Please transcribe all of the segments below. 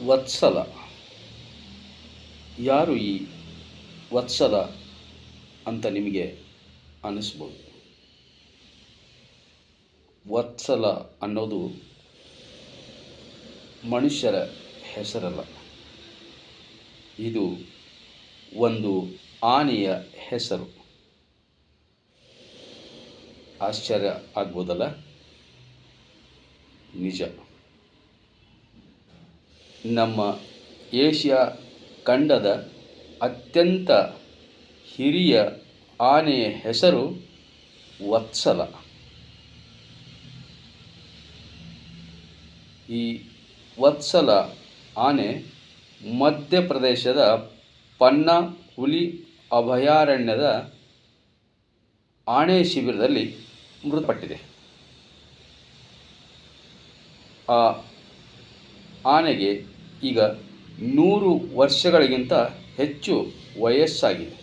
ವತ್ಸಲ. ಯಾರು ಈ ವತ್ಸಲ ಅಂತ ನಿಮಗೆ ಅನ್ನಿಸ್ಬೋದು. ವತ್ಸಲ ಅನ್ನೋದು ಮನುಷ್ಯರ ಹೆಸರಲ್ಲ, ಇದು ಒಂದು ಆನೆಯ ಹೆಸರು. ಆಶ್ಚರ್ಯ ಆಗ್ಬೋದಲ್ಲ? ನಿಜ. ನಮ್ಮ ಏಷ್ಯಾ ಖಂಡದ ಅತ್ಯಂತ ಹಿರಿಯ ಆನೆಯ ಹೆಸರು ವತ್ಸಲ. ಈ ವತ್ಸಲ ಆನೆ ಮಧ್ಯಪ್ರದೇಶದ ಪನ್ನಾ ಹುಲಿ ಅಭಯಾರಣ್ಯದ ಆನೆ ಶಿಬಿರದಲ್ಲಿ ಮೃತಪಟ್ಟಿದೆ. ಆ ಆನೆಗೆ ಈಗ 100 ವರ್ಷಗಳಿಗಿಂತ ಹೆಚ್ಚು ವಯಸ್ಸಾಗಿದೆ.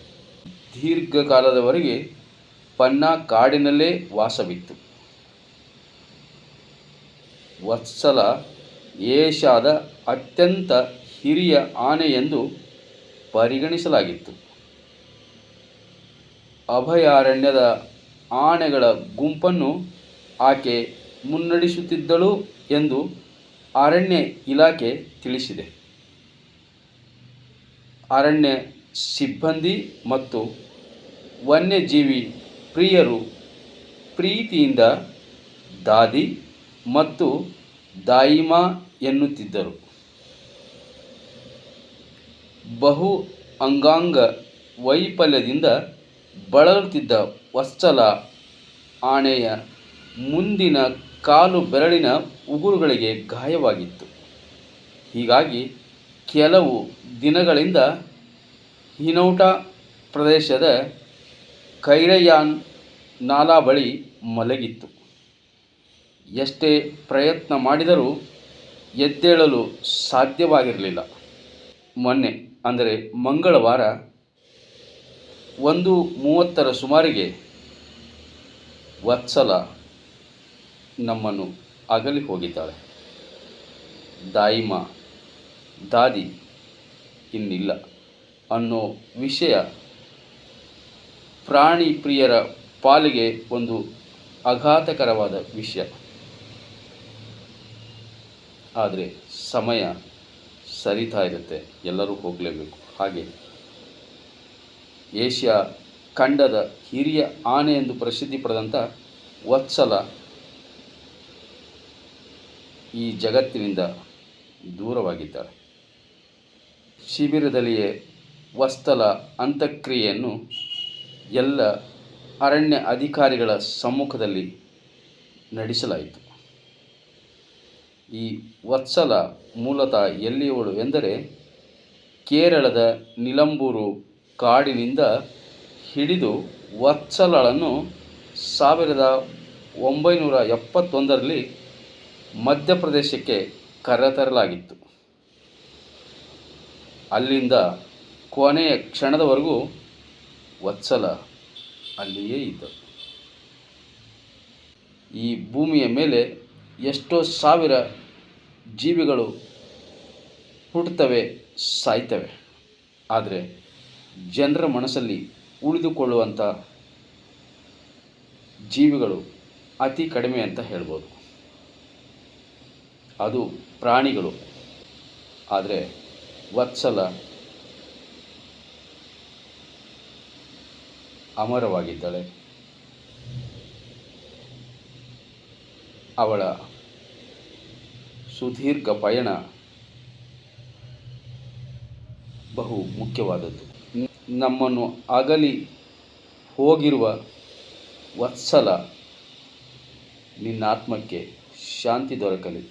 ದೀರ್ಘಕಾಲದವರೆಗೆ ಪನ್ನಾ ಕಾಡಿನಲ್ಲೇ ವಾಸವಿತ್ತು. ವತ್ಸಲ ಏಷ್ಯಾದ ಅತ್ಯಂತ ಹಿರಿಯ ಆನೆ ಎಂದು ಪರಿಗಣಿಸಲಾಗಿತ್ತು. ಅಭಯಾರಣ್ಯದ ಆನೆಗಳ ಗುಂಪನ್ನು ಆಕೆ ಮುನ್ನಡೆಸುತ್ತಿದ್ದಳು ಎಂದು ಅರಣ್ಯ ಇಲಾಖೆ ತಿಳಿಸಿದೆ. ಅರಣ್ಯ ಸಿಬ್ಬಂದಿ ಮತ್ತು ವನ್ಯಜೀವಿ ಪ್ರಿಯರು ಪ್ರೀತಿಯಿಂದ ದಾದಿ ಮತ್ತು ದಾಯಿಮಾ ಎನ್ನುತ್ತಿದ್ದರು. ಬಹು ಅಂಗಾಂಗ ವೈಫಲ್ಯದಿಂದ ಬಳಲುತ್ತಿದ್ದ ವತ್ಸಲ ಆನೆಯ ಮುಂದಿನ ಕಾಲು ಬೆರಳಿನ ಉಗುರುಗಳಿಗೆ ಗಾಯವಾಗಿತ್ತು. ಹೀಗಾಗಿ ಕೆಲವು ದಿನಗಳಿಂದ ಹಿನೌಟಾ ಪ್ರದೇಶದ ಖೈರಯಾನ್ ನಾಲಾ ಬಳಿ ಮಲಗಿತ್ತು. ಎಷ್ಟೇ ಪ್ರಯತ್ನ ಮಾಡಿದರೂ ಎದ್ದೇಳಲು ಸಾಧ್ಯವಾಗಿರಲಿಲ್ಲ. ಮೊನ್ನೆ ಅಂದರೆ ಮಂಗಳವಾರ 1:30 ಸುಮಾರಿಗೆ ವತ್ಸಲ ನಮ್ಮನ್ನು ಅಗಲಿ ಹೋಗಿದ್ದಾಳೆ. ದಾಯಿಮಾ, ದಾದಿ ಇನ್ನಿಲ್ಲ ಅನ್ನೋ ವಿಷಯ ಪ್ರಾಣಿ ಪ್ರಿಯರ ಪಾಲಿಗೆ ಒಂದು ಆಘಾತಕರವಾದ ವಿಷಯ. ಆದರೆ ಸಮಯ ಸರಿತಾ ಇರುತ್ತೆ, ಎಲ್ಲರೂ ಹೋಗಲೇಬೇಕು. ಹಾಗೆ ಏಷ್ಯಾ ಖಂಡದ ಹಿರಿಯ ಆನೆ ಎಂದು ಪ್ರಸಿದ್ಧಿ ಪಡೆದಂಥ ವತ್ಸಲ ಈ ಜಗತ್ತಿನಿಂದ ದೂರವಾಗಿದ್ದಾಳೆ. ಶಿಬಿರದಲ್ಲಿಯೇ ವತ್ಸಲ ಅಂತ್ಯಕ್ರಿಯೆಯನ್ನು ಎಲ್ಲ ಅರಣ್ಯ ಅಧಿಕಾರಿಗಳ ಸಮ್ಮುಖದಲ್ಲಿ ನಡೆಸಲಾಯಿತು. ಈ ವತ್ಸಲ ಮೂಲತಃ ಎಲ್ಲಿಯವಳು ಎಂದರೆ ಕೇರಳದ ನಿಲಂಬೂರು ಕಾಡಿನಿಂದ ಹಿಡಿದು ವತ್ಸಲಳನ್ನು 1971ರಲ್ಲಿ ಮಧ್ಯಪ್ರದೇಶಕ್ಕೆ ಕರೆತರಲಾಗಿತ್ತು. ಅಲ್ಲಿಂದ ಕೊನೆಯ ಕ್ಷಣದವರೆಗೂ ವತ್ಸಲ ಅಲ್ಲಿಯೇ ಇದ್ದಳು. ಈ ಭೂಮಿಯ ಮೇಲೆ ಎಷ್ಟೋ ಸಾವಿರ ಜೀವಿಗಳು ಹುಟ್ಟುತ್ತವೆ, ಸಾಯ್ತವೆ. ಆದರೆ ಜನರ ಮನಸ್ಸಲ್ಲಿ ಉಳಿದುಕೊಳ್ಳುವಂಥ ಜೀವಿಗಳು ಅತಿ ಕಡಿಮೆ ಅಂತ ಹೇಳ್ಬೋದು. ಅದು ಪ್ರಾಣಿಗಳು. ಆದರೆ ವತ್ಸಲ ಅಮರವಾಗಿದ್ದಾಳೆ. ಅವಳ ಸುದೀರ್ಘ ಪಯಣ ಬಹು ಮುಖ್ಯವಾದದ್ದು. ನಮ್ಮನ್ನು ಅಗಲಿ ಹೋಗಿರುವ ವತ್ಸಲ, ನಿನ್ನ ಆತ್ಮಕ್ಕೆ ಶಾಂತಿ ದೊರಕಲಿ.